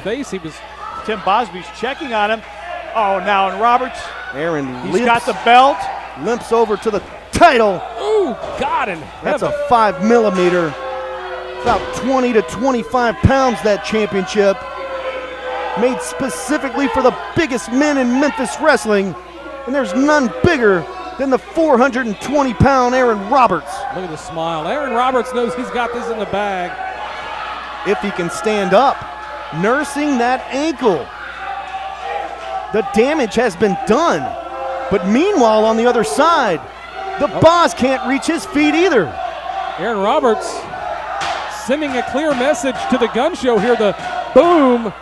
face. Tim Bosby's checking on him. Oh, now and Roberts. He's got the belt. Limps over to the title. Ooh, God in That's heaven. a 5mm. About 20 to 25 pounds, that championship. Made specifically for the biggest men in Memphis Wrestling. And there's none bigger than the 420-pound Aaron Roberts. Look at the smile. Aaron Roberts knows he's got this in the bag. If he can stand up, nursing that ankle. The damage has been done. But meanwhile, on the other side, the boss can't reach his feet either. Aaron Roberts sending a clear message to the gun show here. The boom.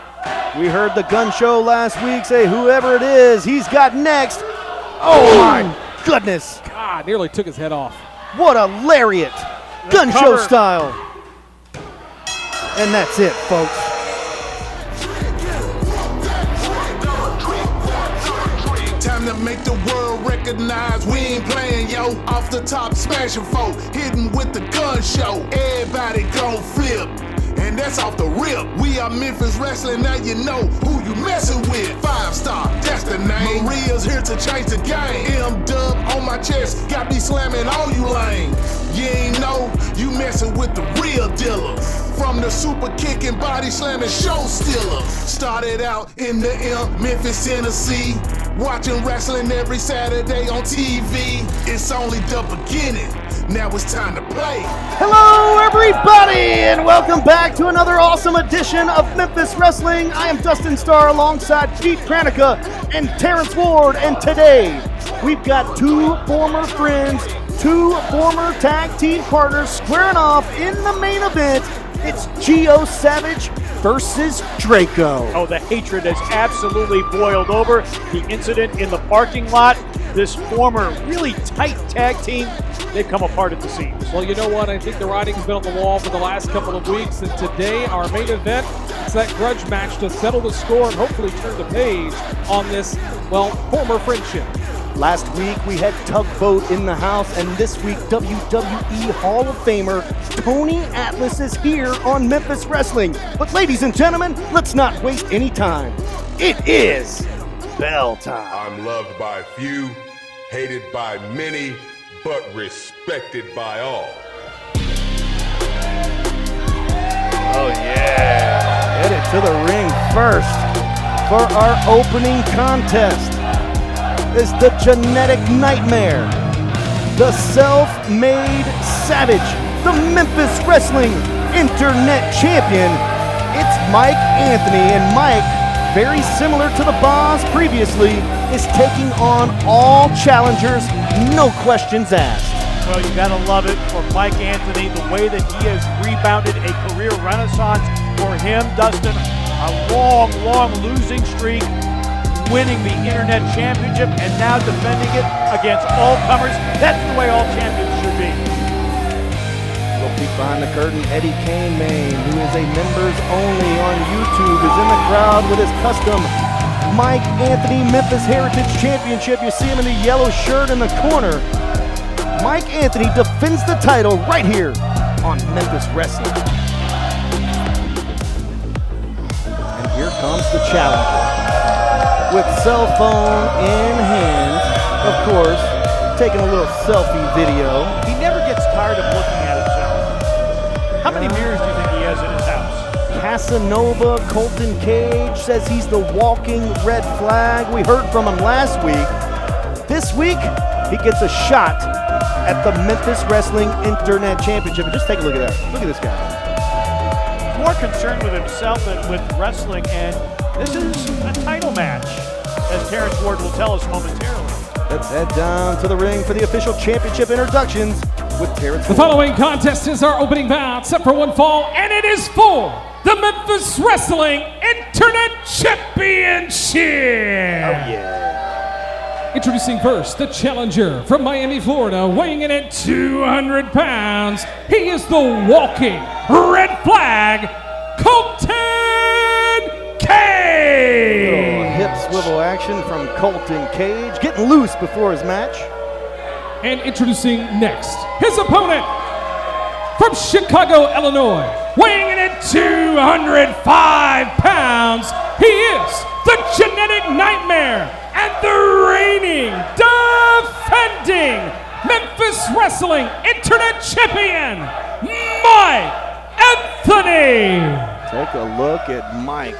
We heard the gun show last week say whoever it is, he's got next. Oh my goodness. God, nearly took his head off. What a lariat. Gun show style. And that's it, folks. Time to make the world recognize we ain't playing, yo. Off the top, smashing folk, hitting with the gun show. Everybody gon' flip, and that's off the rip. We are Memphis Wrestling, now you know who you messing with. 5-star, that's the name. Maria's here to change the game. M-Dub on my chest, got me slamming on you lame. You ain't know, you messing with the real dealer. From the super kicking, body slamming show stealer. Started out in the M, Memphis, Tennessee. Watching wrestling every Saturday on TV. It's only the beginning. Now it's time to play. Hello, everybody, and welcome back to another awesome edition of Memphis Wrestling. I am Dustin Starr alongside Pete Pranica and Terrence Ward, and today we've got two former friends, two former tag team partners squaring off in the main event. It's Gio Savage versus Draco. Oh, the hatred has absolutely boiled over. The incident in the parking lot, this former really tight tag team, they've come apart at the seams. Well, you know what? I think the writing's been on the wall for the last couple of weeks, and today our main event is that grudge match to settle the score and hopefully turn the page on this, well, former friendship. Last week we had Tugboat in the house, and this week WWE Hall of Famer Tony Atlas is here on Memphis Wrestling. But ladies and gentlemen, let's not waste any time. It is bell time. I'm loved by few, hated by many, but respected by all. Oh yeah. Headed to the ring first for our opening contest is the genetic nightmare, the self-made savage, the Memphis Wrestling Internet Champion. It's Mike Anthony, and Mike, very similar to the boss previously, is taking on all challengers, no questions asked. Well, you gotta love it for Mike Anthony, the way that he has rebounded a career renaissance for him. Dustin, a long, long losing streak, winning the Internet Championship, and now defending it against all comers. That's the way all champions should be. Little peek behind the curtain, Eddie Kane Main, who is a members only on YouTube, is in the crowd with his custom Mike Anthony Memphis Heritage Championship. You see him in the yellow shirt in the corner. Mike Anthony defends the title right here on Memphis Wrestling. And here comes the challenger. With cell phone in hand, of course, taking a little selfie video. He never gets tired of looking at himself. How many mirrors do you think he has in his house? Casanova Colton Cage says he's the walking red flag. We heard from him last week. This week, he gets a shot at the Memphis Wrestling Internet Championship. And just take a look at that. Look at this guy. More concerned with himself than with wrestling, and this is a title match, as Terrence Ward will tell us momentarily. Let's head down to the ring for the official championship introductions with Terrence The Ward. following contest is our opening bout, except for one fall, and it is for the Memphis Wrestling Internet Championship. Oh, yeah. Introducing first, the challenger from Miami, Florida, weighing in at 200 pounds. He is the walking red flag, Colton Cage. Little hip swivel action from Colton Cage, getting loose before his match. And introducing next, his opponent from Chicago, Illinois, weighing in at 205 pounds. He is the Genetic Nightmare and the reigning, defending Memphis Wrestling Internet Champion, Mike Anthony. Take a look at Mike.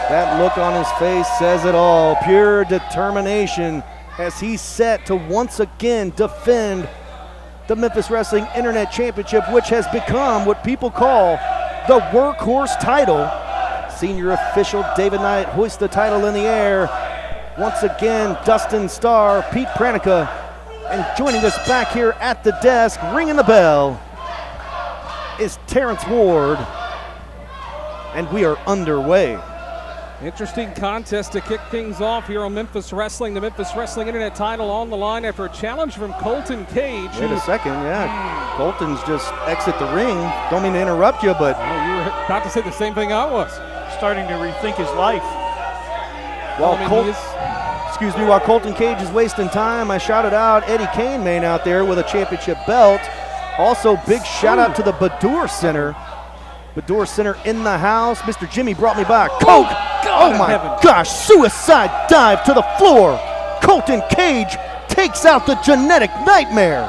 That look on his face says it all. Pure determination as he's set to once again defend the Memphis Wrestling Internet Championship, which has become what people call the workhorse title. Senior official David Knight hoists the title in the air. Once again, Dustin Starr, Pete Pranica, and joining us back here at the desk, ringing the bell, is Terrence Ward. And we are underway. Interesting contest to kick things off here on Memphis Wrestling. The Memphis Wrestling Internet title on the line after a challenge from Colton Cage. Wait a second, yeah. Colton's just exit the ring. Don't mean to interrupt you, but... Oh, you were about to say the same thing I was. Starting to rethink his life. While Colton Cage is wasting time, I shouted out Eddie Kane out there with a championship belt. Also, big shout out to the Badur Center. Badur Center in the house. Mr. Jimmy brought me by. Coke! Oh my gosh, suicide dive to the floor. Colton Cage takes out the Genetic Nightmare.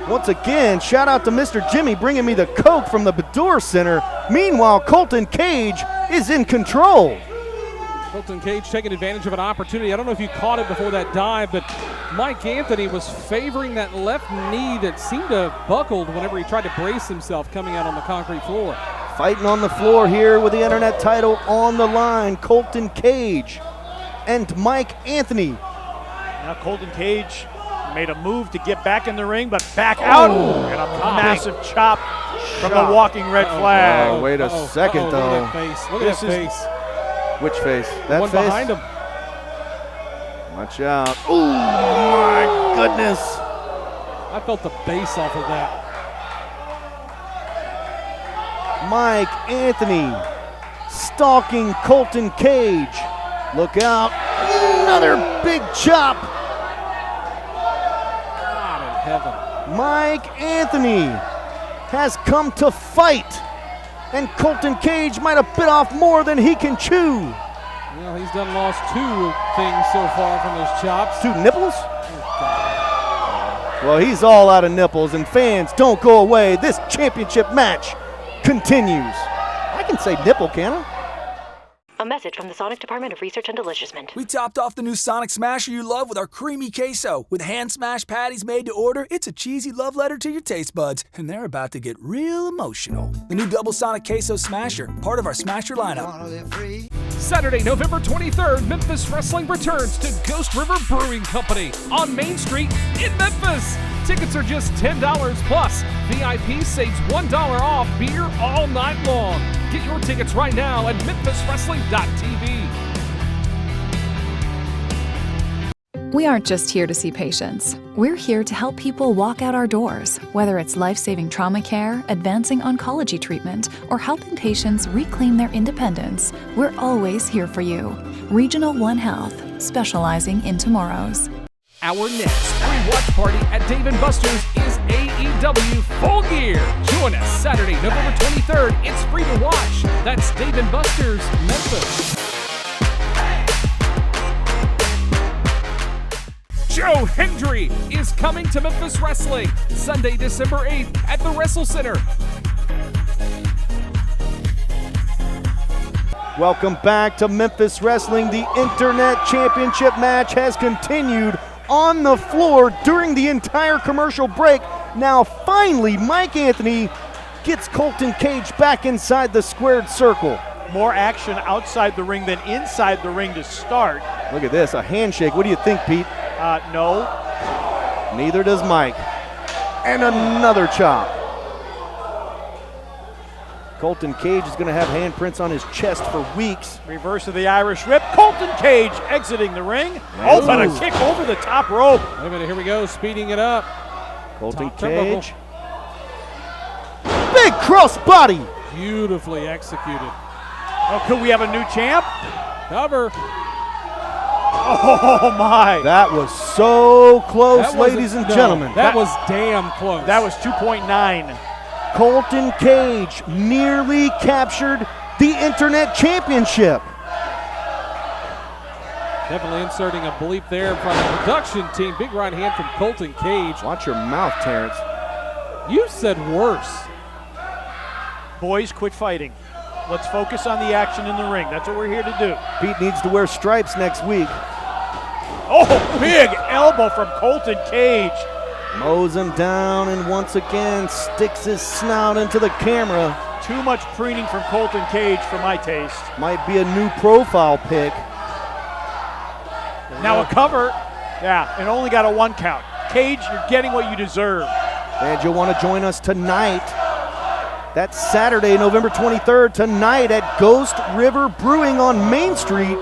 Once again, shout out to Mr. Jimmy bringing me the Coke from the Badur Center. Meanwhile, Colton Cage is in control. Colton Cage taking advantage of an opportunity. I don't know if you caught it before that dive, but Mike Anthony was favoring that left knee that seemed to have buckled whenever he tried to brace himself coming out on the concrete floor. Fighting on the floor here with the Internet title on the line, Colton Cage and Mike Anthony. Now Colton Cage made a move to get back in the ring, but back out. And a massive chop from the walking red flag. Oh, wait a second, though. Look at that face. Look at that face. Which face? That one face? behind him. Watch out. Oh, my goodness. I felt the bass off of that. Mike Anthony stalking Colton Cage. Look out. Another big chop. God in heaven. Mike Anthony has come to fight. And Colton Cage might have bit off more than he can chew. Well, he's lost two things so far from those chops. Two nipples? Well, he's all out of nipples, and fans, don't go away. This championship match continues. I can say nipple, can I? A message from the Sonic Department of Research and Deliciousment. We topped off the new Sonic Smasher you love with our creamy queso. With hand-smashed patties made to order, it's a cheesy love letter to your taste buds, and they're about to get real emotional. The new Double Sonic Queso Smasher, part of our Smasher lineup. Saturday, November 23rd, Memphis Wrestling returns to Ghost River Brewing Company on Main Street in Memphis. Tickets are just $10 plus. VIP saves $1 off beer all night long. Get your tickets right now at memphiswrestling.tv. We aren't just here to see patients. We're here to help people walk out our doors, whether it's life-saving trauma care, advancing oncology treatment, or helping patients reclaim their independence. We're always here for you. Regional One Health, specializing in tomorrows. Our next free watch party at Dave & Buster's is AEW Full Gear. Join us Saturday, November 23rd. It's free to watch. That's Dave & Buster's, Memphis. Joe Hendry is coming to Memphis Wrestling Sunday, December 8th at the Wrestle Center. Welcome back to Memphis Wrestling. The Internet Championship match has continued on the floor during the entire commercial break. Now finally, Mike Anthony gets Colton Cage back inside the squared circle. More action outside the ring than inside the ring to start. Look at this, a handshake. What do you think, Pete? No. Neither does Mike. And another chop. Colton Cage is going to have handprints on his chest for weeks. Reverse of the Irish Whip. Colton Cage exiting the ring. Oh, but a kick over the top rope. Wait a minute, here we go, speeding it up. Colton Cage. Big cross body. Beautifully executed. Oh, could we have a new champ? Cover. Oh, my. That was so close, ladies and gentlemen. That was damn close. That was 2.9. Colton Cage nearly captured the Internet Championship. Definitely inserting a bleep there from the production team. Big right hand from Colton Cage. Watch your mouth, Terrence. You said worse. Boys, quit fighting. Let's focus on the action in the ring. That's what we're here to do. Pete needs to wear stripes next week. Oh, big elbow from Colton Cage. Mows him down and once again sticks his snout into the camera. Too much preening from Colton Cage for my taste. Might be a new profile pic. Now a cover. Yeah, and only got a 1 count. Cage, you're getting what you deserve. And you'll want to join us tonight. That's Saturday, November 23rd, tonight at Ghost River Brewing on Main Street.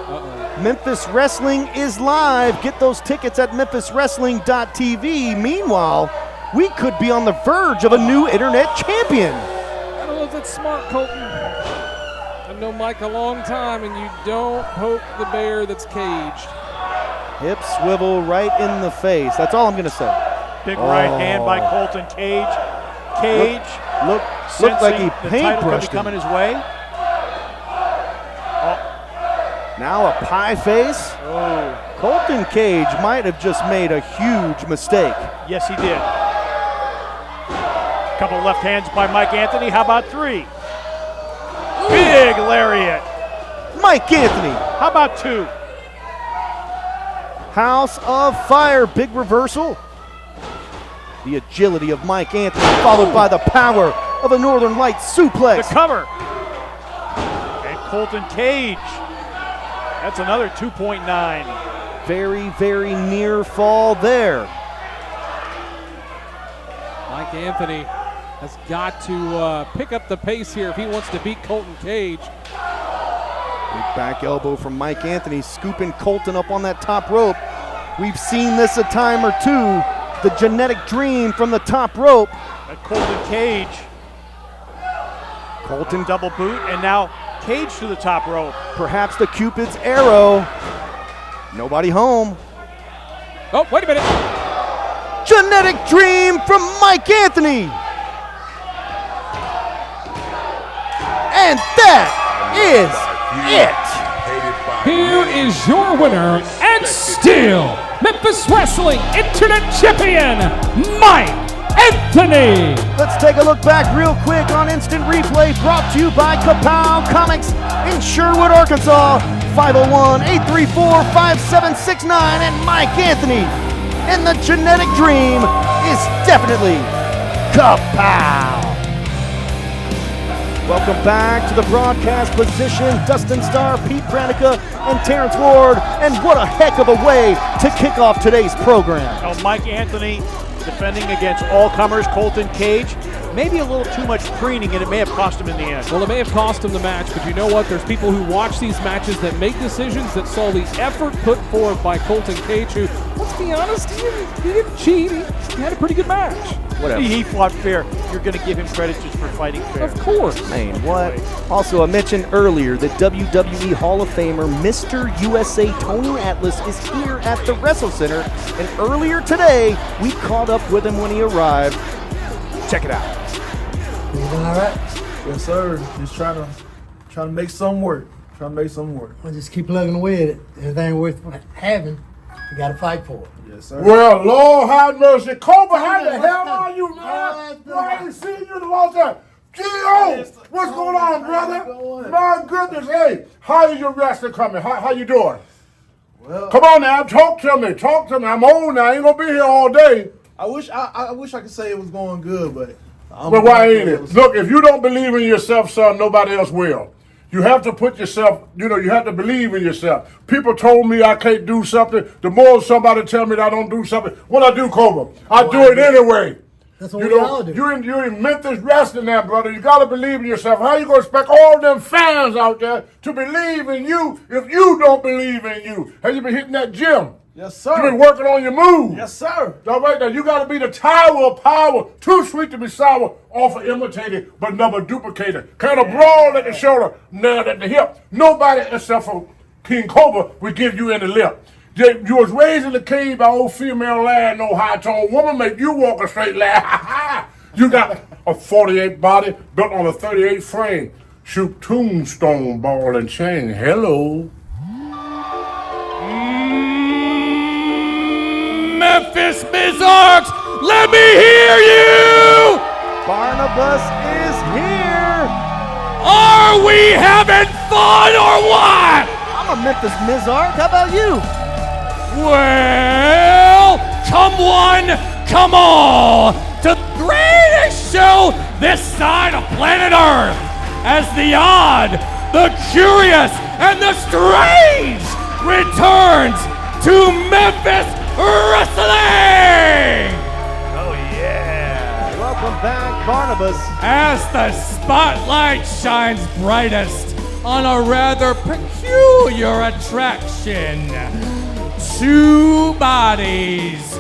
Memphis Wrestling is live. Get those tickets at memphiswrestling.tv. Meanwhile, we could be on the verge of a new internet champion. I don't know if that's smart, Colton. I've known Mike a long time, and you don't poke the bear that's caged. Hip swivel right in the face. That's all I'm going to say. Big right hand by Colton Cage. Cage. Looked like he the title could be paintbrushed coming him. his way. Now a pie face. Oh. Colton Cage might have just made a huge mistake. Yes, he did. Couple left hands by Mike Anthony. How about 3? Big lariat. Mike Anthony. How about 2? House of Fire. Big reversal. The agility of Mike Anthony followed by the power of a Northern Lights suplex. The cover. And Colton Cage. That's another 2.9. Very, very near fall there. Mike Anthony has got to pick up the pace here if he wants to beat Colton Cage. Big back elbow from Mike Anthony, scooping Colton up on that top rope. We've seen this a time or two. The genetic dream from the top rope. Colton Cage. Colton double boot, and now Cage to the top rope. Perhaps the Cupid's arrow. Nobody home. Oh, wait a minute. Genetic dream from Mike Anthony. And that is it. Here is your winner and still Memphis Wrestling Internet Champion, Mike Anthony. Let's take a look back real quick on Instant Replay, brought to you by Kapow Comics in Sherwood, Arkansas. 501-834-5769. And Mike Anthony. And the genetic dream is definitely Kapow. Welcome back to the broadcast position. Dustin Starr, Pete Pranica, and Terrence Ward. And what a heck of a way to kick off today's program. Now Mike Anthony defending against all comers, Colton Cage. Maybe a little too much preening, and it may have cost him in the end. Well, it may have cost him the match, but you know what? There's people who watch these matches that make decisions that saw the effort put forth by Colton Cage, who, let's be honest, he didn't cheat. He had a pretty good match. Whatever. He fought fair. You're going to give him credit just for fighting fair. Of course. Man, what? Also, I mentioned earlier that WWE Hall of Famer Mr. USA Tony Atlas is here at the Wrestle Center, and earlier today, we caught up with him when he arrived. Check it out. You doing all right? Yes, sir. Just trying to make something work. Well, just keep plugging away at it. If it ain't worth having, you got to fight for it. Yes, sir. Well, Lord have mercy. Cobra, how the hell are you, man? I ain't seen you in a long time. G.O., what's going on, brother? My goodness, hey, how is your wrestling coming? How you doing? Well, come on now, talk to me. I'm old now. I ain't gonna be here all day. I wish I could say it was going good, but well, why ain't it? Look, if you don't believe in yourself, son, nobody else will. You have to put yourself, you have to believe in yourself. People told me I can't do something. The more somebody tell me that I don't do something, what I do, Cobra? I do it anyway. That's what we all do. You're in Memphis Wrestling now, brother. You got to believe in yourself. How you going to expect all them fans out there to believe in you if you don't believe in you? Have you been hitting that gym? Yes, sir. You been working on your moves. Yes, sir. All right, now you got to be the tower of power. Too sweet to be sour. Often imitated, but never duplicated. Kind of broad at the shoulder, nailed at the hip. Nobody except for King Cobra would give you any lip. You was raised in the cave by old female lad, no high-tone woman, make you walk a straight line. You got a 48 body built on a 38 frame. shoot tombstone ball and sing hello. Memphis Mizarks, let me hear you! Barnabas is here! Are we having fun or what? I'm a Memphis Mizark, how about you? Well, come one, come all, to the greatest show this side of planet Earth, as the odd, the curious, and the strange returns to Memphis Wrestling! Oh yeah! Welcome back, Barnabas. As the spotlight shines brightest on a rather peculiar attraction. Two bodies,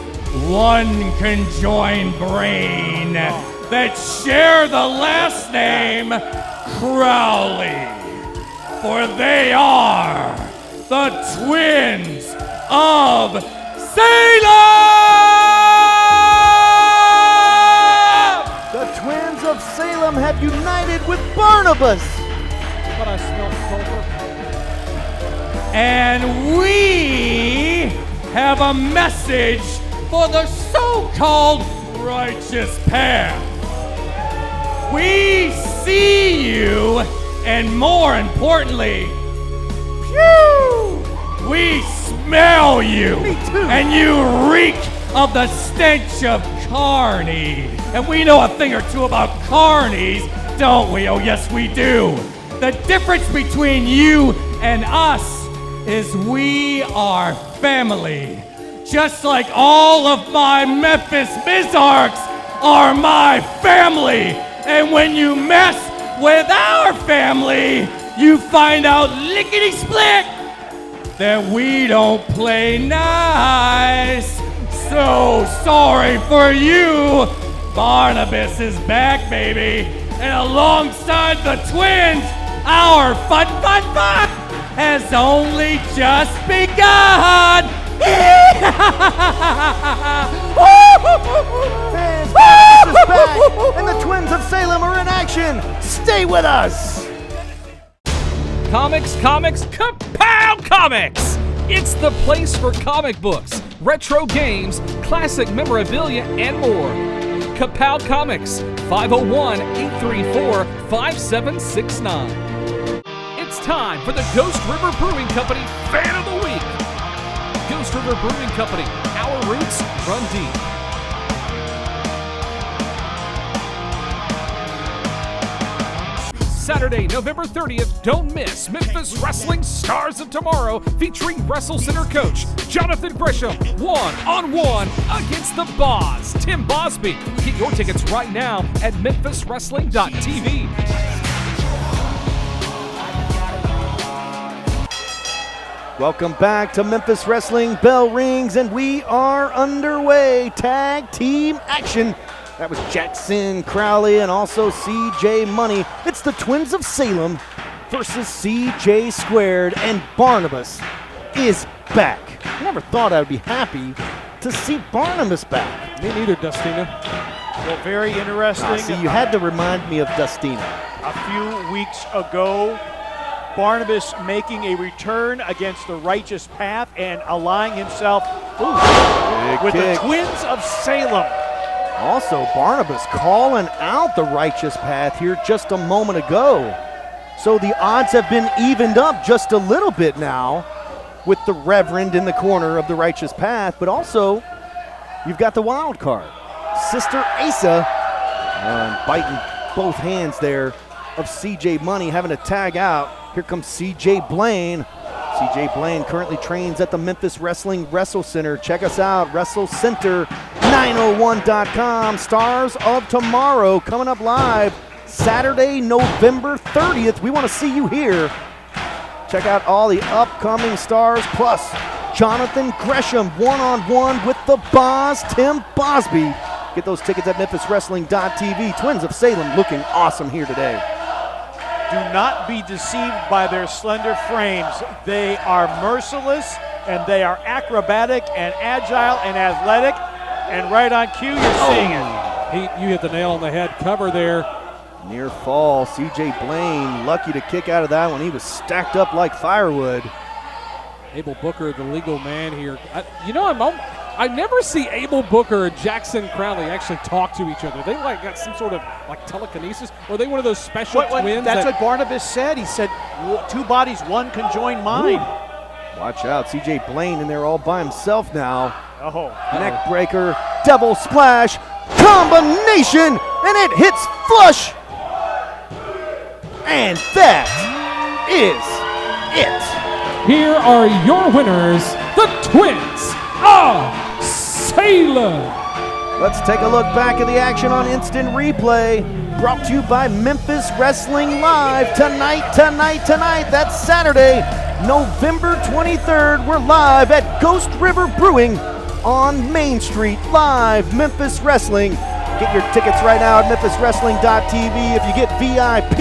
one conjoined brain that share the last name Crowley. For they are the twins of Salem! The twins of Salem have united with Barnabas. But I smell sulfur. And we have a message for the so-called righteous path. We see you, and more importantly, we smell you. Me too. And you reek of the stench of carny. And we know a thing or two about carnies, don't we? Oh, yes, we do. The difference between you and us is we are family. Just like all of my Memphis Mizarks are my family. And when you mess with our family, you find out lickety-split that we don't play nice. So sorry for you. Barnabas is back, baby. And alongside the twins, our fun has only just begun. Fans, Barnabas is back, and the twins of Salem are in action. Stay with us. Comics, Kapow Comics! It's the place for comic books, retro games, classic memorabilia, and more. Kapow Comics, 501-834-5769. It's time for the Ghost River Brewing Company Fan of the Week. Ghost River Brewing Company, our roots run deep. Saturday, November 30th, don't miss Memphis Wrestling Stars of Tomorrow featuring Wrestle Center coach Jonathan Gresham one-on-one against the boss, Tim Bosby. Get your tickets right now at memphiswrestling.tv. Welcome back to Memphis Wrestling. Bell rings and we are underway. Tag team action. That was Jackson Crowley and also CJ Money. It's the twins of Salem versus CJ Squared, and Barnabas is back. I never thought I would be happy to see Barnabas back. Me neither, Dustina. Well, very interesting. See, you had to remind me of Dustina. A few weeks ago, Barnabas making a return against the righteous path and allying himself with the twins of Salem. Also, Barnabas calling out the righteous path here just a moment ago. So the odds have been evened up just a little bit now with the Reverend in the corner of the righteous path, but also you've got the wild card. Sister Asa biting both hands there of CJ Money, having to tag out. Here comes CJ Blaine. CJ Blaine currently trains at the Memphis Wrestling Wrestle Center. Check us out, WrestleCenter901.com. Stars of Tomorrow coming up live Saturday, November 30th. We want to see you here. Check out all the upcoming stars, plus Jonathan Gresham one-on-one with the boss, Tim Bosby. Get those tickets at memphiswrestling.tv. Twins of Salem looking awesome here today. Do not be deceived by their slender frames. They are merciless, and they are acrobatic and agile and athletic. And right on cue, you're seeing it. You hit the nail on the head. Cover there Near fall, CJ Blaine lucky to kick out of that one. He was stacked up like firewood. Abel Booker, the legal man here. I never see Abel Booker and Jackson Crowley actually talk to each other. They got some sort of telekinesis, or are they one of those special twins? That's what Barnabas said. He said, two bodies, one can join mind. Ooh. Watch out, CJ Blaine in there all by himself now. Neck breaker, double splash, combination, and it hits flush. And that is it. Here are your winners, the Twins of Salem. Let's take a look back at the action on instant replay. Brought to you by Memphis Wrestling Live. Tonight. That's Saturday, November 23rd. We're live at Ghost River Brewing on Main Street. Live, Memphis Wrestling. Get your tickets right now at memphiswrestling.tv. If you get VIP,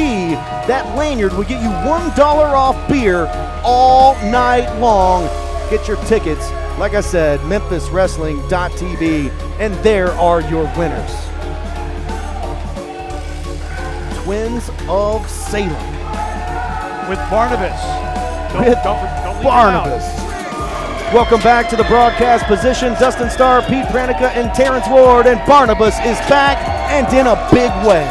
that lanyard will get you $1 off beer all night long. Get your tickets, like I said, memphiswrestling.tv, and there are your winners. Twins of Salem. With Barnabas. Don't leave Barnabas. Welcome back to the broadcast position. Dustin Starr, Pete Pranica, and Terrence Ward, and Barnabas is back and in a big way.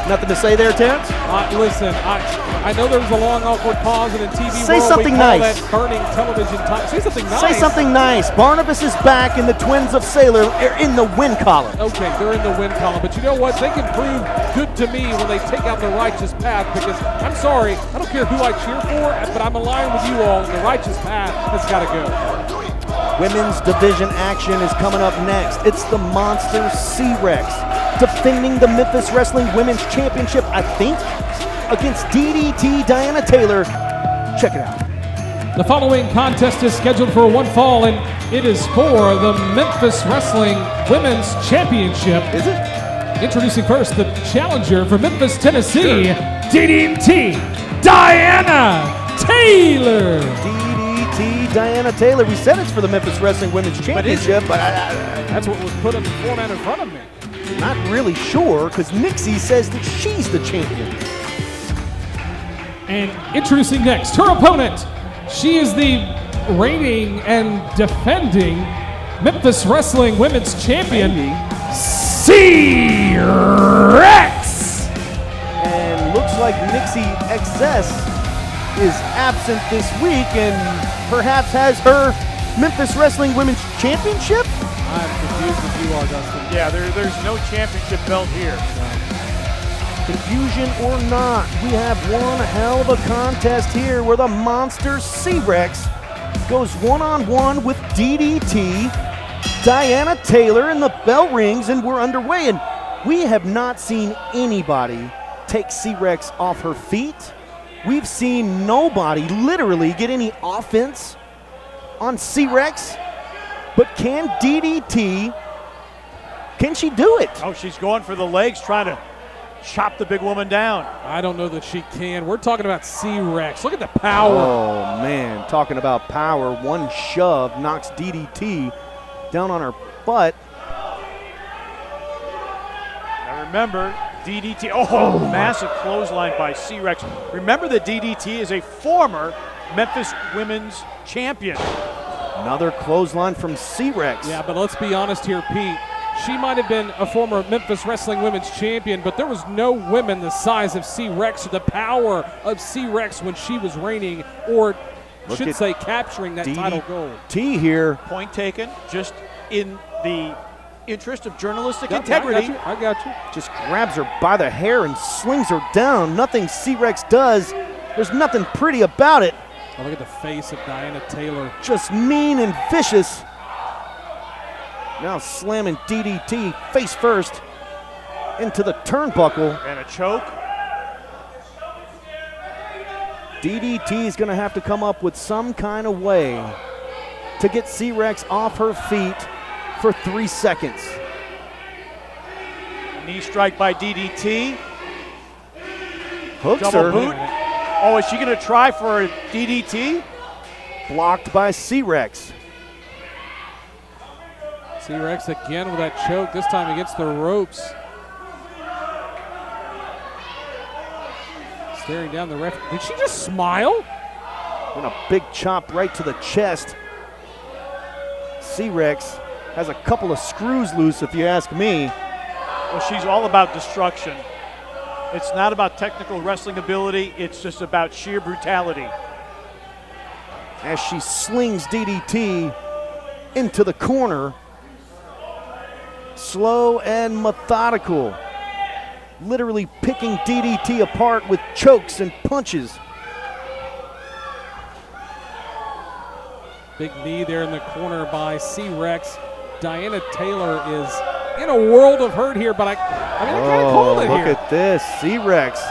Nothing to say there, Terrence? Listen, I know there was a long, awkward pause in the TV Say world. something we call nice. That burning television time. Say something nice. Say something nice. Barnabas is back, and the Twins of Salem are in the win column. Okay, they're in the win column, but you know what? They can prove good to me when they take out the righteous path, because I'm sorry, I don't care who I cheer for, but I'm aligned with you all. The righteous path has got to go. Women's division action is coming up next. It's the Monster C-Rex defending the Memphis Wrestling Women's Championship, I think, against DDT Diana Taylor. Check it out. The following contest is scheduled for one fall, and it is for the Memphis Wrestling Women's Championship. Is it? Introducing first the challenger from Memphis, Tennessee, DDT Diana Taylor. DDT Diana Taylor. We said it's for the Memphis Wrestling Women's Championship, but that's what was put on the format in front of me. Not really sure, because Nixie says that she's the champion. And introducing next, her opponent. She is the reigning and defending Memphis Wrestling Women's Champion, C-Rex. And looks like Nixie XS is absent this week and perhaps has her Memphis Wrestling Women's Championship? I'm confused if you are, Dustin. Yeah, there's no championship belt here. Confusion or not, we have one hell of a contest here where the Monster C-Rex goes one-on-one with DDT Diana Taylor, and the bell rings and we're underway. And we have not seen anybody take C-Rex off her feet. We've seen nobody literally get any offense on C-Rex. But can DDT, can she do it? Oh, she's going for the legs, trying to chop the big woman down. I don't know that she can. We're talking about C-Rex. Look at the power. Oh, man, talking about power. One shove knocks DDT down on her butt. Now remember, DDT, oh, massive clothesline by C-Rex. Remember that DDT is a former Memphis Women's Champion. Another clothesline from C-Rex. Yeah, but let's be honest here, Pete. She might have been a former Memphis Wrestling Women's Champion, but there was no women the size of C-Rex or the power of C-Rex when she was reigning, or should say capturing that title gold. T here. Point taken, just in the interest of journalistic integrity. I got you. Just grabs her by the hair and slings her down. Nothing C-Rex does. There's nothing pretty about it. Oh, look at the face of Diana Taylor. Just mean and vicious. Now slamming DDT face first into the turnbuckle. And a choke. DDT is going to have to come up with some kind of way to get C-Rex off her feet for 3 seconds. Knee strike by DDT. Hooks Double her. boot. Oh, is she going to try for a DDT? Blocked by C-Rex. C-Rex again with that choke, this time against the ropes. Staring down the ref. Did she just smile? And a big chop right to the chest. C-Rex has a couple of screws loose, if you ask me. Well, she's all about destruction. It's not about technical wrestling ability. It's just about sheer brutality. As she slings DDT into the corner. Slow and methodical. Literally picking DDT apart with chokes and punches. Big knee there in the corner by C-Rex. Diana Taylor is in a world of hurt here, but I can't call it look here. Look at this, C-Rex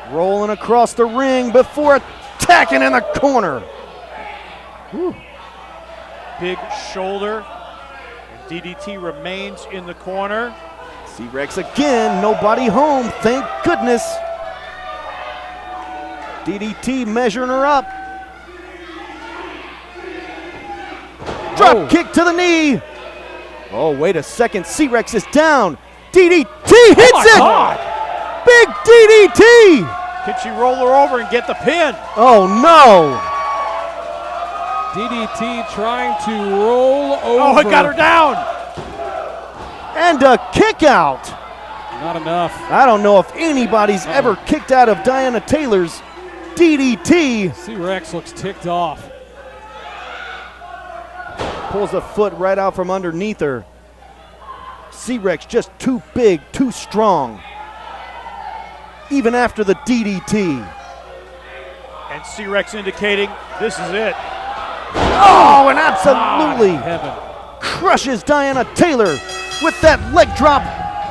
rolling across the ring before attacking in the corner. Whew. Big shoulder. And DDT remains in the corner. C-Rex again, nobody home, thank goodness. DDT measuring her up. Drop kick to the knee. Oh, wait a second, C-Rex is down. DDT hits it! God. Big DDT! Can she roll her over and get the pin? Oh no! DDT trying to roll over. Oh, it got her down! And a kick out. Not enough. I don't know if anybody's ever kicked out of Diana Taylor's DDT. C-Rex looks ticked off. Pulls a foot right out from underneath her. C-Rex just too big, too strong. Even after the DDT. And C-Rex indicating this is it. Oh, and absolutely Heaven. crushes Diana Taylor with that leg drop,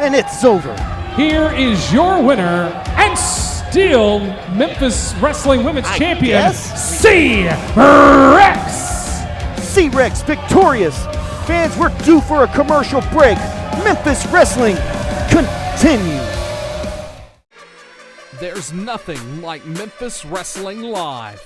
and it's over. Here is your winner and still Memphis Wrestling Women's Champion, C-Rex. C-Rex victorious. Fans, we're due for a commercial break. Memphis Wrestling continue. There's nothing like Memphis Wrestling Live.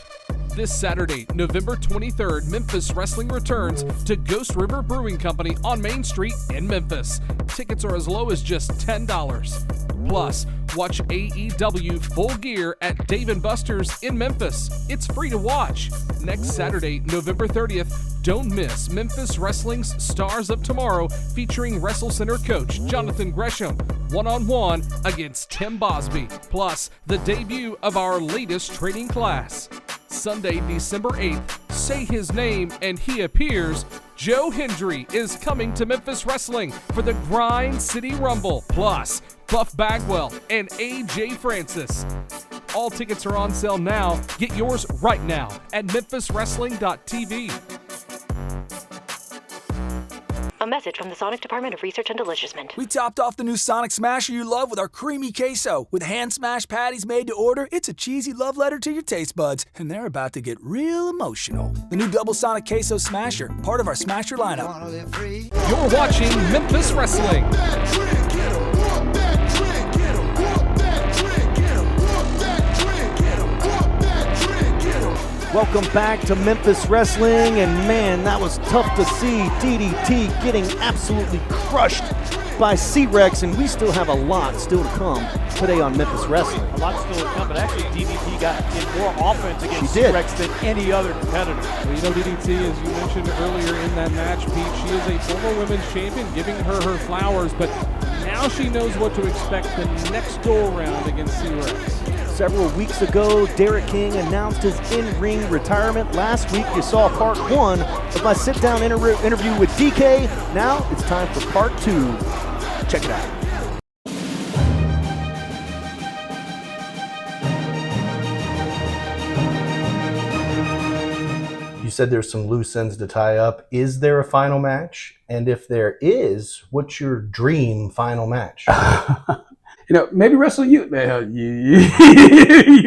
This Saturday, November 23rd, Memphis Wrestling returns to Ghost River Brewing Company on Main Street in Memphis. Tickets are as low as just $10. Plus, watch AEW Full Gear at Dave & Buster's in Memphis. It's free to watch. Next Saturday, November 30th, don't miss Memphis Wrestling's Stars of Tomorrow featuring Wrestle Center coach Jonathan Gresham, one-on-one against Tim Bosby, plus the debut of our latest training class. Sunday, December 8th, say his name and he appears. Joe Hendry is coming to Memphis Wrestling for the Grind City Rumble, plus Buff Bagwell and AJ Francis. All tickets are on sale now. Get yours right now at memphiswrestling.tv. A message from the Sonic Department of Research and Deliciousment. We topped off the new Sonic Smasher you love with our creamy queso. With hand-smashed patties made to order, it's a cheesy love letter to your taste buds, and they're about to get real emotional. The new Double Sonic Queso Smasher, part of our Smasher lineup. You're watching Memphis Wrestling. Welcome back to Memphis Wrestling, and man, that was tough to see. DDT getting absolutely crushed by C-Rex, and we still have a lot still to come today on Memphis Wrestling. A lot still to come, but actually DDT got in more offense against She did. C-Rex than any other competitor. Well, you know, DDT, as you mentioned earlier in that match, Pete, she is a former women's champion, giving her her flowers, but now she knows what to expect the next go-around against C-Rex. Several weeks ago, Derek King announced his in-ring retirement. Last week, you saw part one of my sit-down interview with DK. Now, it's time for part two. Check it out. You said there's some loose ends to tie up. Is there a final match? And if there is, what's your dream final match? You know, maybe wrestle you. You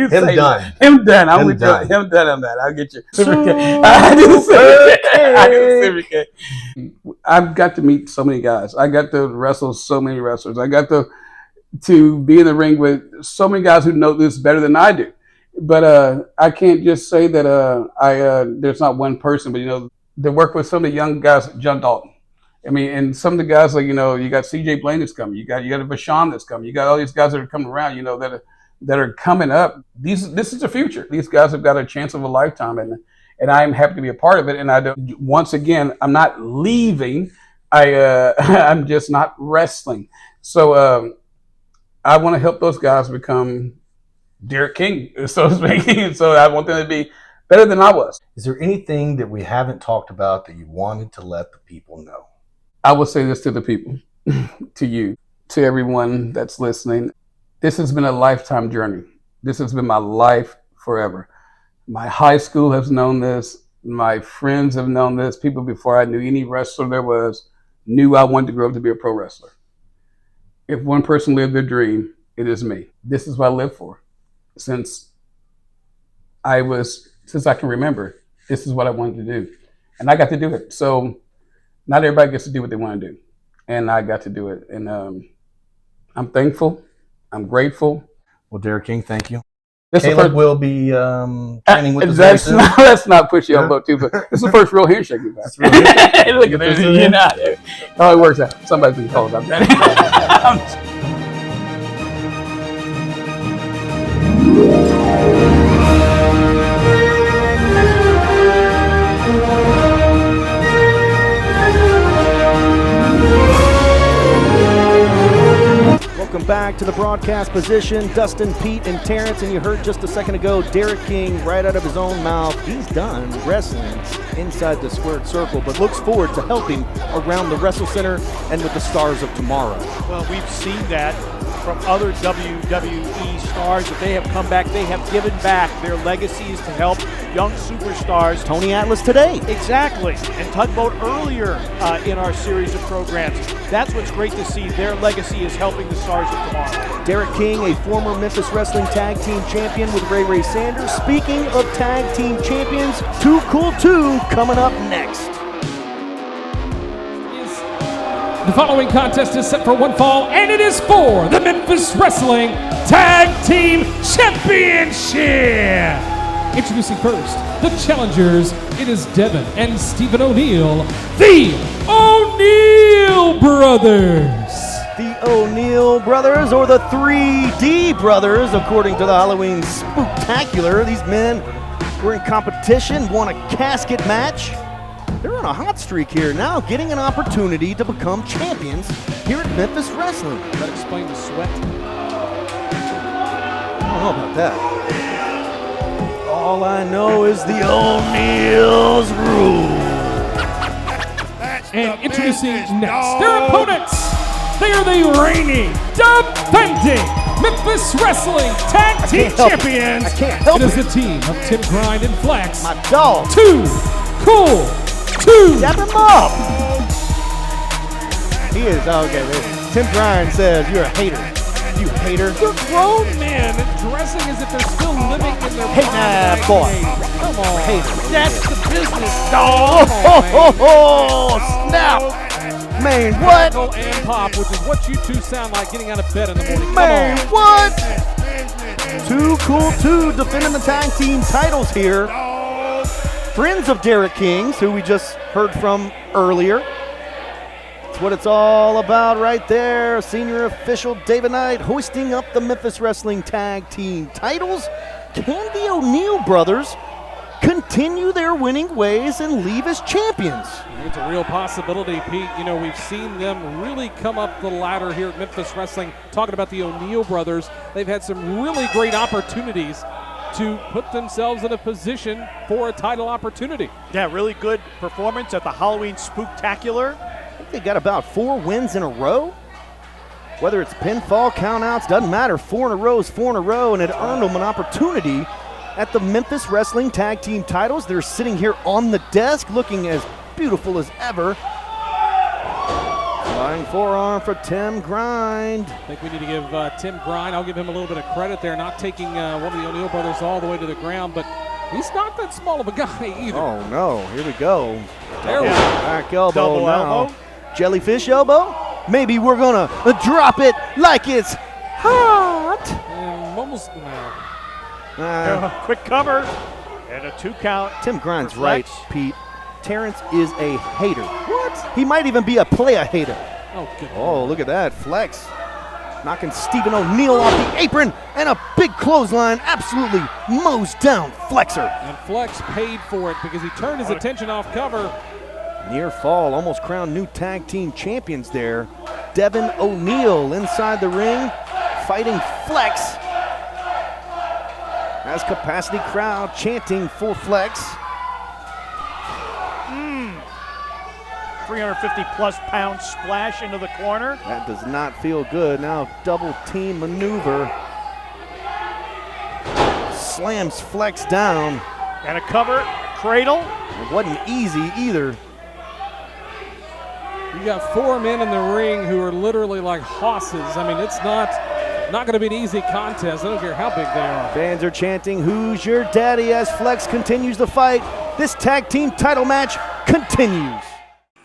Him say done. Him done. I'm Him with done. you. Him done on that. I'll get you. I've got to meet so many guys. I got to wrestle so many wrestlers. I got to be in the ring with so many guys who know this better than I do. But I can't just say that there's not one person. But, you know, to work with some of the young guys, John Dalton. I mean, and some of the guys, like, you know, you got CJ Blaine that's coming. You got a Vashon that's coming. You got all these guys that are coming around, you know, that are coming up. this is the future. These guys have got a chance of a lifetime, and I am happy to be a part of it. And once again, I'm not leaving. I'm just not wrestling. So I want to help those guys become Derek King, so to speak. So I want them to be better than I was. Is there anything that we haven't talked about that you wanted to let the people know? I will say this to the people, to you, to everyone that's listening. This has been a lifetime journey. This has been my life forever. My high school has known this. My friends have known this. People before I knew any wrestler there was knew I wanted to grow up to be a pro wrestler. If one person lived their dream, it is me. This is what I lived for. Since I can remember, this is what I wanted to do. And I got to do it. So not everybody gets to do what they want to do. And I got to do it. And I'm thankful. I'm grateful. Well, Derek King, thank you. This Caleb will be training with us. Let's not push you elbow too, but this is the first real handshake we've had. Look at this. You're not. Oh, it works out. Somebody's been called about that. Welcome back to the broadcast position. Dustin, Pete, and Terrence, and you heard just a second ago Derek King right out of his own mouth. He's done wrestling inside the squared circle, but looks forward to helping around the Wrestle Center and with the Stars of Tomorrow. Well, we've seen that from other WWE stars that they have come back. They have given back. Their legacy is to help young superstars. Tony Atlas today. Exactly. And Tugboat earlier in our series of programs. That's what's great to see. Their legacy is helping the Stars of Tomorrow. Derek King, a former Memphis Wrestling Tag Team Champion with Ray Sanders. Speaking of Tag Team Champions, Too Cool 2 coming up next. The following contest is set for one fall, and it is for the Memphis Wrestling Tag Team Championship. Introducing first, the challengers. It is Devin and Stephen O'Neal, the O'Neal Brothers. The O'Neal Brothers, or the 3D Brothers, according to the Halloween Spooktacular. These men were in competition, won a casket match. They're on a hot streak here now, getting an opportunity to become champions here at Memphis Wrestling. That explains the sweat. I don't know about that. All I know is the O'Neal's rule. And introducing next, their opponents. They are the reigning, defending Memphis Wrestling Tag Team Champions. I can't help it. It is the team of Tim Grind and Flex. My dog. Too Cool 2. Dap him up. He is, okay. Tim Grind says you're a hater. You hater. You're grown men dressing as if they're still living in their Hey, nah, boy. Come on. Hater. That's the business, dog. Oh, snap. Man, what? Draco and Pop, which is what you two sound like getting out of bed in the morning. Man, what? Too Cool 2 defending the tag team titles here. Friends of Derek King's, who we just heard from earlier. That's what it's all about right there. Senior official David Knight hoisting up the Memphis Wrestling Tag Team titles. Can the O'Neal Brothers continue their winning ways and leave as champions? It's a real possibility, Pete. You know, we've seen them really come up the ladder here at Memphis Wrestling. Talking about the O'Neal Brothers, they've had some really great opportunities to put themselves in a position for a title opportunity. Yeah, really good performance at the Halloween Spooktacular. I think they got about 4 wins in a row. Whether it's pinfall, countouts, doesn't matter. 4 in a row is 4 in a row, and it earned them an opportunity at the Memphis Wrestling Tag Team titles. They're sitting here on the desk looking as beautiful as ever. Flying forearm for Tim Grind. I think we need to give Tim Grind, I'll give him a little bit of credit there, not taking one of the O'Neal Brothers all the way to the ground, but he's not that small of a guy either. Oh no, here we go. There we go. Back elbow Double now. elbow. Jellyfish elbow. Maybe we're gonna drop it like it's hot. Almost, Quick cover and a 2 count. Tim Grind's for right, Flex. Pete. Terrence is a hater. What? He might even be a player hater. Oh, good. Oh, look at that. Flex knocking Stephen O'Neil off the apron, and a big clothesline absolutely mows down Flexer. And Flex paid for it because he turned his attention off cover. Near fall, almost crowned new tag team champions there. Devin O'Neil inside the ring, fighting Flex. As capacity crowd chanting for Flex. 350-plus pound splash into the corner. That does not feel good. Now double team maneuver. Slams Flex down. And a cover, cradle. It wasn't easy either. You got 4 men in the ring who are literally like horses. I mean, it's not going to be an easy contest. I don't care how big they are. Fans are chanting, "Who's your daddy?" as Flex continues the fight. This tag team title match continues.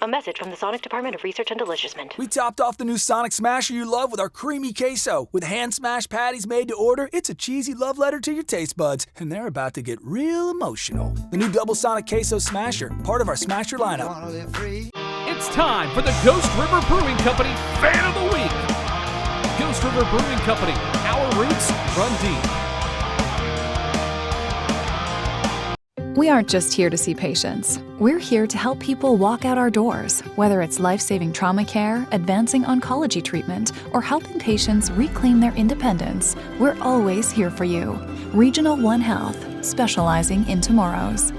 A message from the Sonic Department of Research and Deliciousment. We topped off the new Sonic Smasher you love with our creamy queso. With hand-smashed patties made to order, it's a cheesy love letter to your taste buds, and they're about to get real emotional. The new Double Sonic Queso Smasher, part of our Smasher lineup. It's time for the Ghost River Brewing Company Fan of the Week. Ghost River Brewing Company, our roots run deep. We aren't just here to see patients. We're here to help people walk out our doors, whether it's life-saving trauma care, advancing oncology treatment, or helping patients reclaim their independence. We're always here for you. Regional One Health, specializing in tomorrows.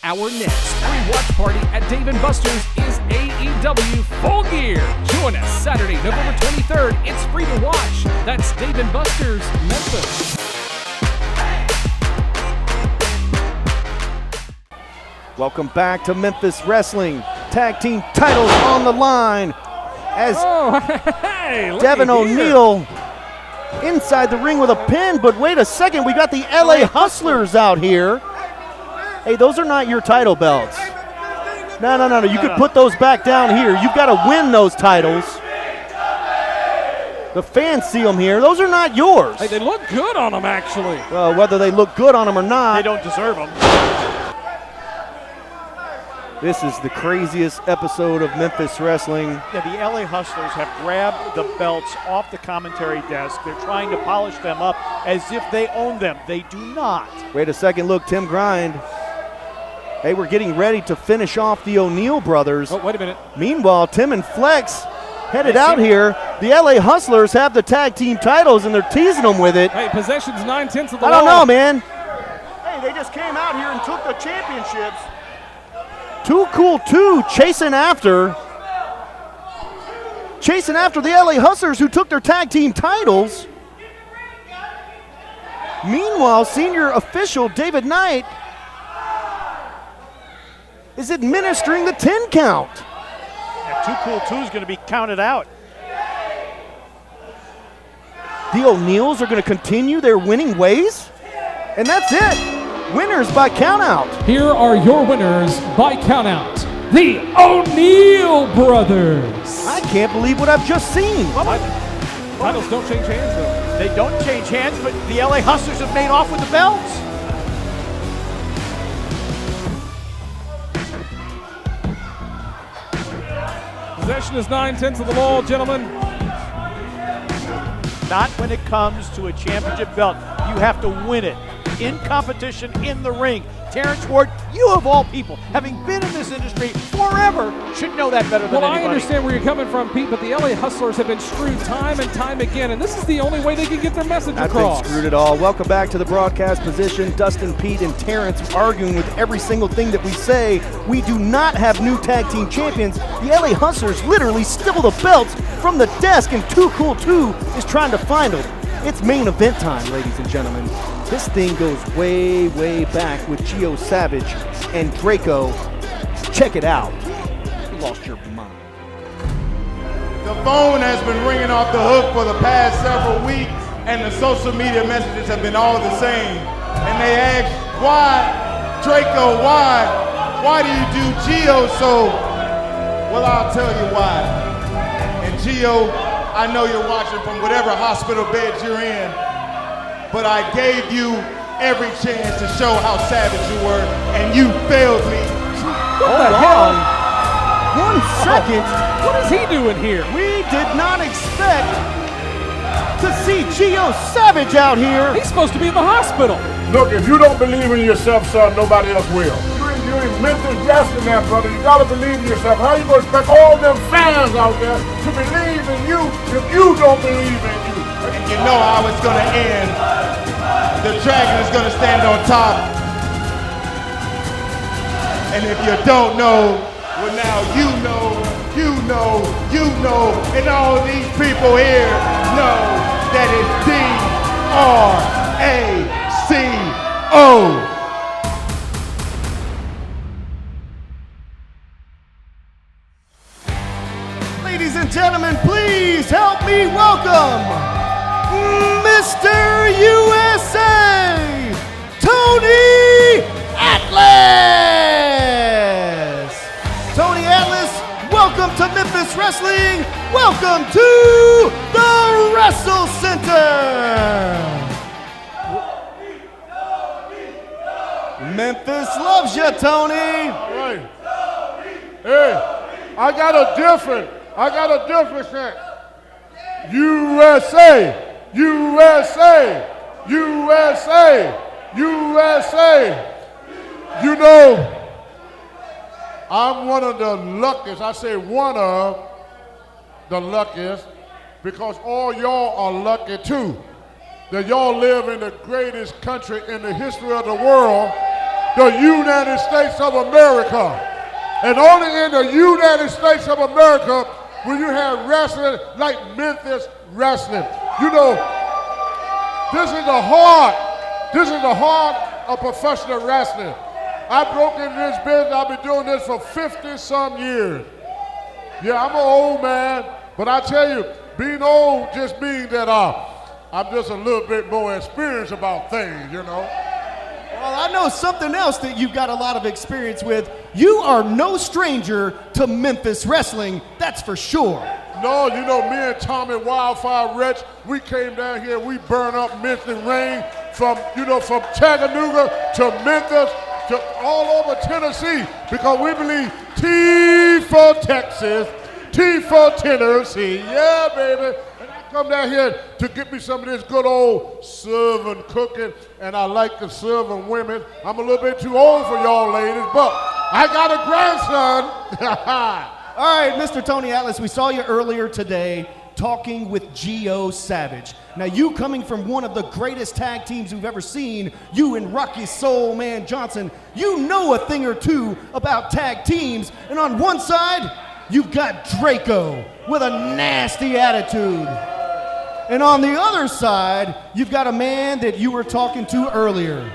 Our next free watch party at Dave & Buster's is AEW Full Gear. Join us Saturday, November 23rd. It's free to watch. That's Dave & Buster's, Memphis. Welcome back to Memphis Wrestling. Tag team titles on the line as Devin O'Neil inside the ring with a pin, but wait a second, we got the LA Hustlers out here. Hey, those are not your title belts. No. You could put those back down here. You've got to win those titles. The fans see them here. Those are not yours. Hey, they look good on them, actually. Well, whether they look good on them or not. They don't deserve them. This is the craziest episode of Memphis Wrestling. Yeah, the LA Hustlers have grabbed the belts off the commentary desk. They're trying to polish them up as if they own them. They do not. Wait a second, look, Tim Grind. Hey, we're getting ready to finish off the O'Neil brothers. Oh, wait a minute. Meanwhile, Tim and Flex headed out here. The LA Hustlers have the tag team titles and they're teasing them with it. Hey, possession's 9/10 of the law. I don't know, man. Hey, they just came out here and took the championships. Too Cool 2 chasing after the LA Hustlers who took their tag team titles. Meanwhile, senior official David Knight is administering the 10 count. Yeah, Too Cool 2 is going to be counted out. The O'Neills are going to continue their winning ways, and that's it. Winners by countout. Here are your winners by countout. The O'Neil brothers. I can't believe what I've just seen. Titles don't change hands, though. They don't change hands, but the LA Hustlers have made off with the belts. Possession is 9/10 of the law, gentlemen. Not when it comes to a championship belt. You have to win it. In competition, in the ring. Terrence Ward, you of all people, having been in this industry forever, should know that better than anybody. Well, I understand where you're coming from, Pete, but the LA Hustlers have been screwed time and time again, and this is the only way they can get their message across. I've been screwed at all. Welcome back to the broadcast position. Dustin, Pete, and Terrence arguing with every single thing that we say. We do not have new tag team champions. The LA Hustlers literally stibble the belts from the desk, and Too Cool 2 is trying to find them. It's main event time, ladies and gentlemen. This thing goes way, way back with Gio Savage and Draco. Check it out. You lost your mind. The phone has been ringing off the hook for the past several weeks, and the social media messages have been all the same. And they ask, why, Draco, why? Why do you do Gio so? Well, I'll tell you why. And Gio, I know you're watching from whatever hospital bed you're in, but I gave you every chance to show how savage you were, and you failed me. What the hell? 1 second. What is he doing here? We did not expect to see Gio Savage out here. He's supposed to be in the hospital. Look, if you don't believe in yourself, son, nobody else will. You're in Memphis Wrestling now, brother. You gotta believe in yourself. How you gonna expect all them fans out there to believe in you if you don't believe in you? And you know how it's gonna end. The dragon is gonna stand on top. And if you don't know, well now you know, and all these people here know that it's D-R-A-C-O. Ladies and gentlemen, please help me welcome Mr. USA, Tony Atlas. Tony Atlas, welcome to Memphis Wrestling. Welcome to the Wrestle Center. Memphis loves you, Tony. All right. Hey, I got a different thing. USA, USA, USA, USA. You know, I'm one of the luckiest. I say one of the luckiest because all y'all are lucky too. That y'all live in the greatest country in the history of the world, the United States of America. And only in the United States of America will you have wrestling like Memphis Wrestling. You know, this is the heart of professional wrestling. I broke into this business, I've been doing this for 50-some years. Yeah, I'm an old man, but I tell you, being old just means that I'm just a little bit more experienced about things, you know. Well, I know something else that you've got a lot of experience with. You are no stranger to Memphis Wrestling, that's for sure. No, you know, me and Tommy Wildfire Rich, we came down here, we burned up Memphis Ring from Chattanooga to Memphis to all over Tennessee because we believe T for Texas, T for Tennessee, yeah, baby. Come down here to get me some of this good old serving cooking, and I like the serving women. I'm a little bit too old for y'all ladies, but I got a grandson. All right, Mr. Tony Atlas, we saw you earlier today talking with Gio Savage. Now, you coming from one of the greatest tag teams we've ever seen, you and Rocky Soul Man Johnson, you know a thing or two about tag teams, and on one side, you've got Draco with a nasty attitude. And on the other side, you've got a man that you were talking to earlier.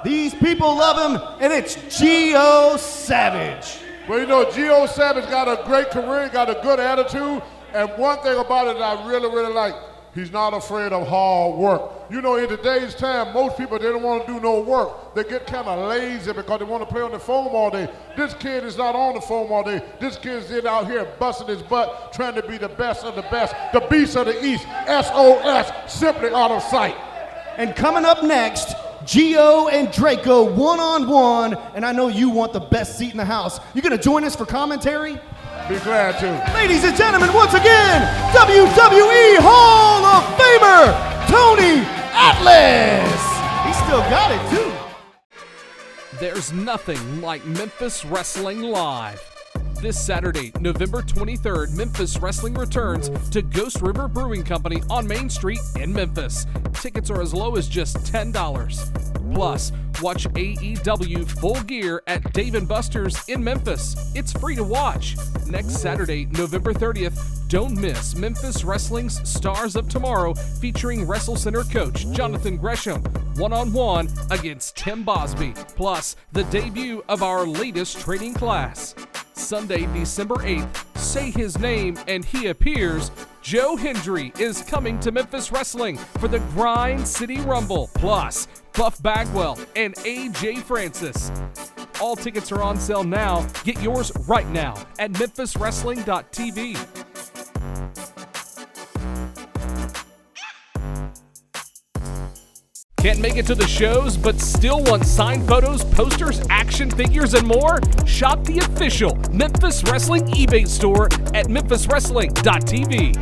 These people love him, and it's Gio Savage. Well, you know, Gio Savage got a great career, got a good attitude, and one thing about it that I really, really like, he's not afraid of hard work. You know, in today's time, most people, they don't want to do no work. They get kind of lazy because they want to play on the phone all day. This kid is not on the phone all day. This kid's out here busting his butt, trying to be the best of the best, the beast of the East, SOS, simply out of sight. And coming up next, Gio and Draco one-on-one, and I know you want the best seat in the house. You gonna join us for commentary? Be glad to. Ladies and gentlemen, once again, WWE Hall of Famer, Tony Atlas. He still got it, too. There's nothing like Memphis Wrestling Live. This Saturday, November 23rd, Memphis Wrestling returns to Ghost River Brewing Company on Main Street in Memphis. Tickets are as low as just $10. Plus, watch AEW Full Gear at Dave & Buster's in Memphis. It's free to watch. Next Saturday, November 30th, don't miss Memphis Wrestling's Stars of Tomorrow featuring Wrestle Center coach Jonathan Gresham, one-on-one against Tim Bosby, plus the debut of our latest training class. Sunday, December 8th, say his name and he appears. Joe Hendry is coming to Memphis Wrestling for the Grind City Rumble, plus Buff Bagwell and AJ Francis. All tickets are on sale now. Get yours right now at memphiswrestling.tv. Can't make it to the shows, but still want signed photos, posters, action figures, and more? Shop the official Memphis Wrestling eBay store at memphiswrestling.tv.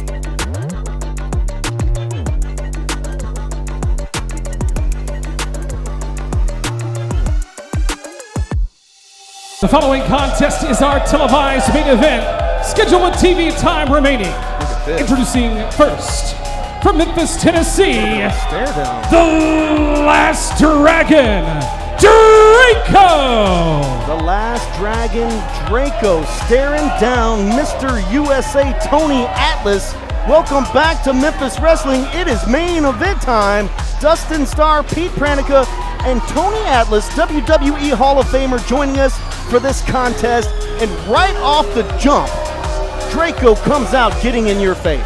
The following contest is our televised main event, scheduled with TV time remaining. Introducing first, from Memphis, Tennessee, the Last Dragon, Draco! The Last Dragon, Draco, staring down Mr. USA Tony Atlas. Welcome back to Memphis Wrestling. It is main event time. Dustin Starr, Pete Pranica, and Tony Atlas, WWE Hall of Famer, joining us for this contest. And right off the jump, Draco comes out getting in your face.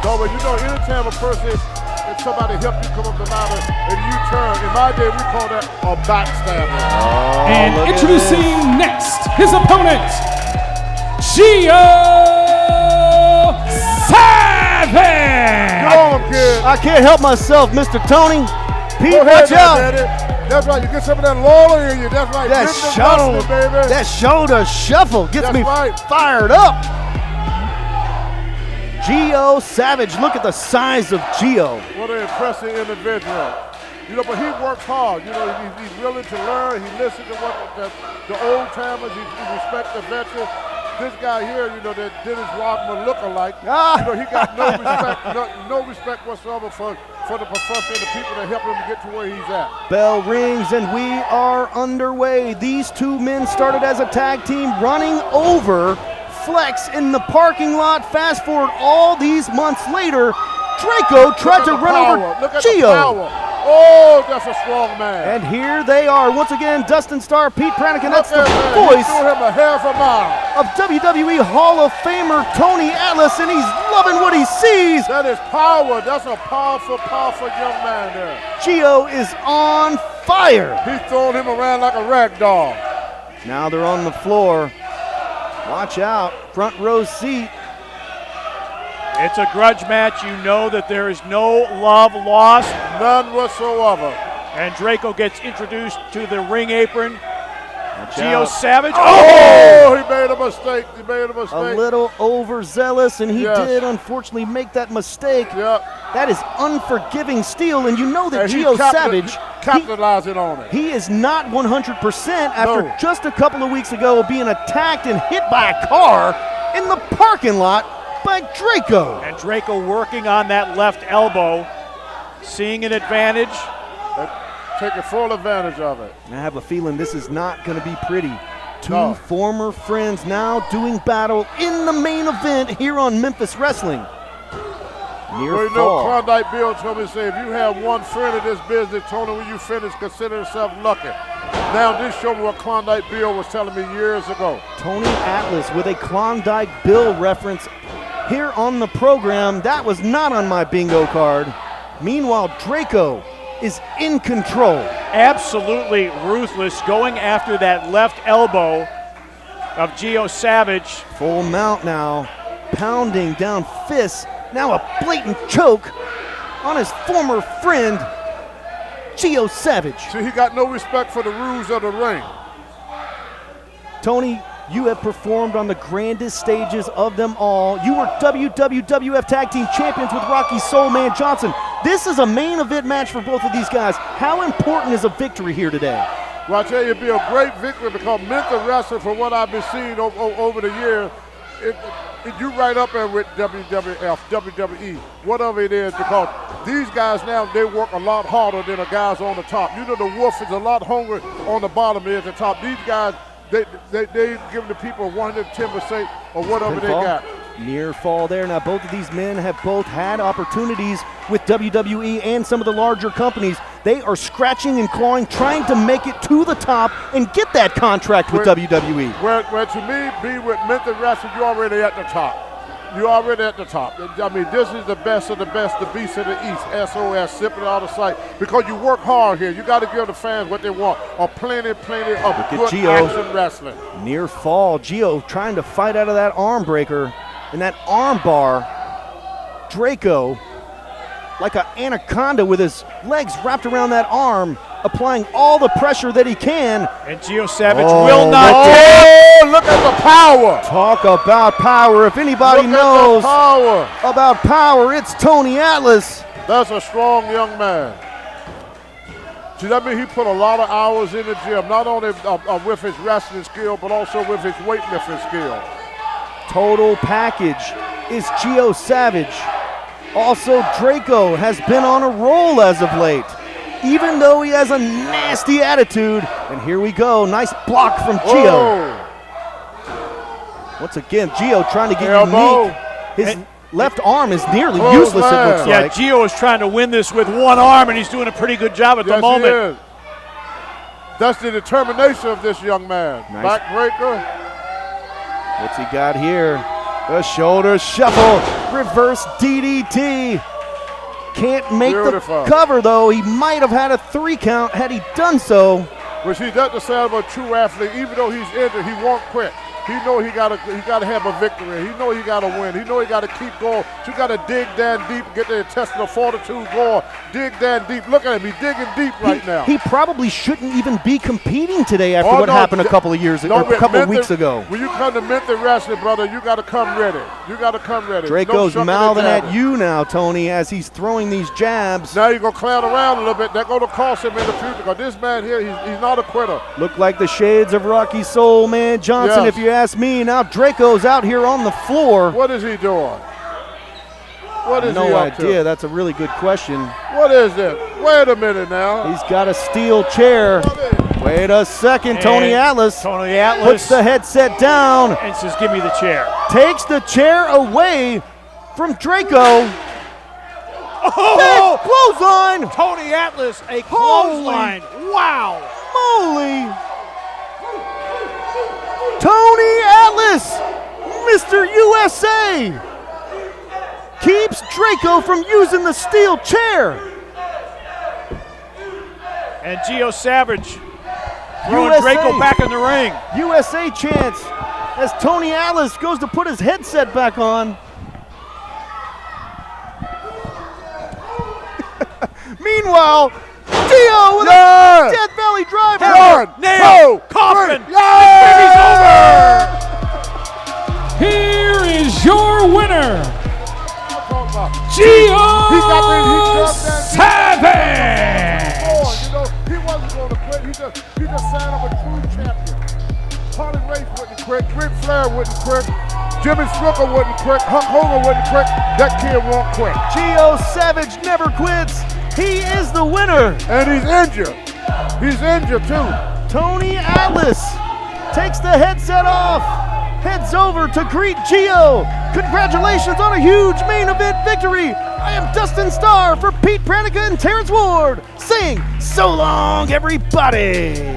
No, but you know, anytime a person, if somebody help you come up the ladder and you turn, in my day we call that a backstabber. Oh, and introducing next, his opponent, Gio Savage! Go on, kid. I can't help myself, Mr. Tony. Pete, Watch out. That's right, you get some of that Lola in you. That's right, That shoulder shuffle gets me fired up. Gio Savage, look at the size of Gio. What an impressive individual. You know, but he works hard. You know, he's willing to learn. He listens to what the old timers, he respects the veterans. This guy here, you know, that Dennis Rodman look-alike, you know, he got no respect whatsoever for the professor and the people that help him to get to where he's at. Bell rings and we are underway. These two men started as a tag team running over Flex in the parking lot. Fast forward all these months later, Draco tried to run over Look at Gio. the power. Oh, that's a strong man. And here they are once again, Dustin Starr, Pete Pranica. That's the He voice threw him a half a mile of WWE Hall of Famer Tony Atlas, and he's loving what he sees. That is power. That's a powerful, powerful young man there. Gio is on fire. He's throwing him around like a rag doll. Now they're on the floor. Watch out, front row seat. It's a grudge match. You know that there is no love lost. None whatsoever. And Draco gets introduced to the ring apron. Watch Gio out. Savage. Oh, he made a mistake. He made a mistake. A little overzealous, and he did unfortunately make that mistake. Yep. That is unforgiving steel, and you know that And Gio Savage, capitalizing on it. he is not 100% after just a couple of weeks ago being attacked and hit by a car in the parking lot by Draco. And Draco working on that left elbow, seeing an advantage. Taking full advantage of it. I have a feeling this is not going to be pretty. Two former friends now doing battle in the main event here on Memphis Wrestling. Near Well, you fall. know, Klondike Bill told me to say, if you have one friend in this business, Tony, when you finish, consider yourself lucky. Now this show me what Klondike Bill was telling me years ago. Tony Atlas with a Klondike Bill reference here on the program. That was not on my bingo card. Meanwhile, Draco is in control. Absolutely ruthless, going after that left elbow of Gio Savage. Full mount now, pounding down fists. Now a blatant choke on his former friend, Gio Savage. See, he got no respect for the rules of the ring. Tony, you have performed on the grandest stages of them all. You were WWF Tag Team Champions with Rocky Soulman Johnson. This is a main event match for both of these guys. How important is a victory here today? Well, I tell you, it'd be a great victory because mental wrestling, from what I've been seeing over the years, you right up there with WWF, WWE, whatever it is, because these guys now, they work a lot harder than the guys on the top. You know, the wolf is a lot hungrier on the bottom than at the top. These guys, they give the people 110% or whatever they got. Near fall there. Now both of these men have both had opportunities with WWE and some of the larger companies. They are scratching and clawing, trying to make it to the top and get that contract with WWE. Well, to me, be with mental wrestling, you're already at the top. You're already at the top. I mean, this is the best of the best, the beast of the East, SOS, sipping out of sight. Because you work hard here. You got to give the fans what they want. Plenty of good action wrestling. Near fall. Gio trying to fight out of that arm breaker and that arm bar. Draco, like an anaconda with his legs wrapped around that arm, applying all the pressure that he can. And Gio Savage will not look at the power. Talk about power. If anybody knows about power, it's Tony Atlas. That's a strong young man. See, that means he put a lot of hours in the gym, not only with his wrestling skill, but also with his weightlifting skill. Total package is Gio Savage. Also, Draco has been on a roll as of late, even though he has a nasty attitude. And here we go, nice block from Gio. Once again, Gio trying to get unique. His left arm is nearly useless, it looks like. Yeah, Gio is trying to win this with one arm, and he's doing a pretty good job at the moment. He is. That's the determination of this young man. Nice. Backbreaker. What's he got here? The shoulder shuffle, reverse DDT. Can't make the cover, though. He might have had a 3 count had he done so. But see, that's the sign of a true athlete. Even though he's injured, he won't quit. He know he gotta have a victory. He know he gotta win. He know he gotta keep going. So you gotta dig down deep, get the intestinal fortitude going. Dig down deep. Look at him, he's digging deep right now. He probably shouldn't even be competing today after what happened a couple of years ago, a couple of weeks ago. When you come to Memphis Wrestling, brother, you gotta come ready. You gotta come ready. Draco's mouthing at you now, Tony, as he's throwing these jabs. Now you're gonna clown around a little bit. That's gonna cost him in the future. Because this man here, he's not a quitter. Look like the shades of Rocky Soul Man Johnson, if you ask me. Now Draco's out here on the floor. What is he doing? What is he up to? No idea. That's a really good question. What is it? Wait a minute now. He's got a steel chair. Wait a second. Tony Atlas puts the headset down and says, "Give me the chair." Takes the chair away from Draco. Oh! Clothesline! Tony Atlas, a clothesline. Wow! Moly! Tony Atlas, Mr. USA, keeps Draco from using the steel chair. And Gio Savage throwing Draco back in the ring. USA chants as Tony Atlas goes to put his headset back on. Meanwhile, Gio with a Death Valley driver. Nail, coffin, baby's over. Here is your winner, Gio Savage. You know, he wasn't going to quit. He just signed up a true champion. Harley Race wouldn't quit. Ric Flair wouldn't quit. Jimmy Snuka wouldn't quit. Hulk Hogan wouldn't quit. That kid won't quit. Gio Savage never quits. He is the winner. And he's injured. He's injured too. Tony Atlas takes the headset off, heads over to greet Gio. Congratulations on a huge main event victory. I am Dustin Starr for Pete Pranica and Terrence Ward, saying so long, everybody.